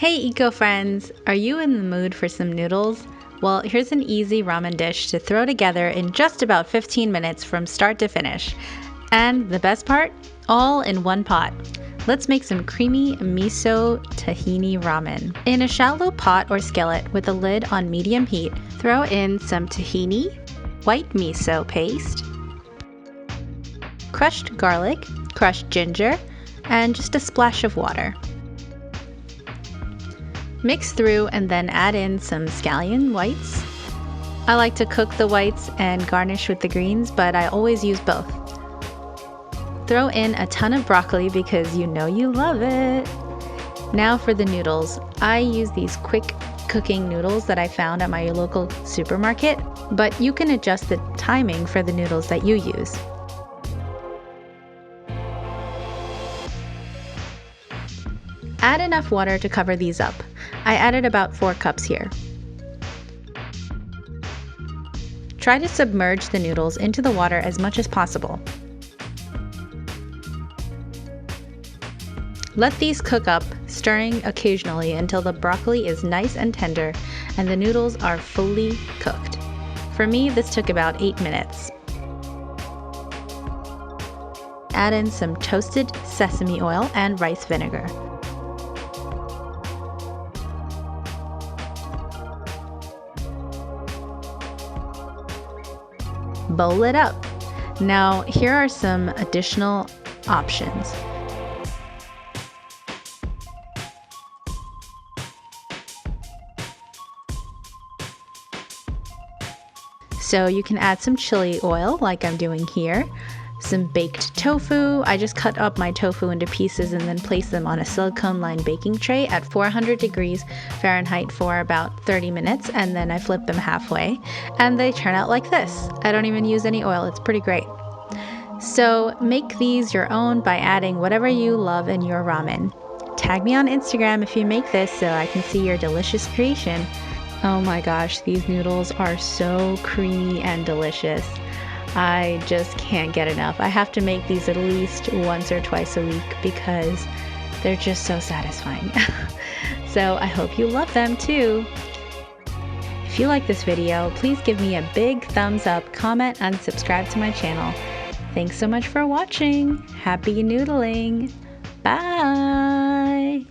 Hey eco-friends! Are you in the mood for some noodles? Well, here's an easy ramen dish to throw together in just about 15 minutes from start to finish. And the best part? All in one pot. Let's make some creamy Miso Tahini Ramen. In a shallow pot or skillet with a lid on medium heat, throw in some tahini, white miso paste, crushed garlic, crushed ginger, and just a splash of water. Mix through and then add in some scallion whites. I like to cook the whites and garnish with the greens, but I always use both. Throw in a ton of broccoli because you know you love it. Now for the noodles. I use these quick cooking noodles that I found at my local supermarket, but you can adjust the timing for the noodles that you use. Add enough water to cover these up. I added about 4 cups here. Try to submerge the noodles into the water as much as possible. Let these cook up, stirring occasionally until the broccoli is nice and tender and the noodles are fully cooked. For me, this took about 8 minutes. Add in some toasted sesame oil and rice vinegar. Bowl it up. Now, here are some additional options. So you can add some chili oil like I'm doing here, some baked tofu. I just cut up my tofu into pieces and then place them on a silicone-lined baking tray at 400 degrees Fahrenheit for about 30 minutes, and then I flip them halfway and they turn out like this. I don't even use any oil. It's pretty great. So make these your own by adding whatever you love in your ramen. Tag me on Instagram if you make this so I can see your delicious creation. Oh my gosh, these noodles are so creamy and delicious. I just can't get enough. I have to make these at least once or twice a week because they're just so satisfying. So I hope you love them too. If you like this video, please give me a big thumbs up, comment, and subscribe to my channel. Thanks so much for watching. Happy noodling. Bye.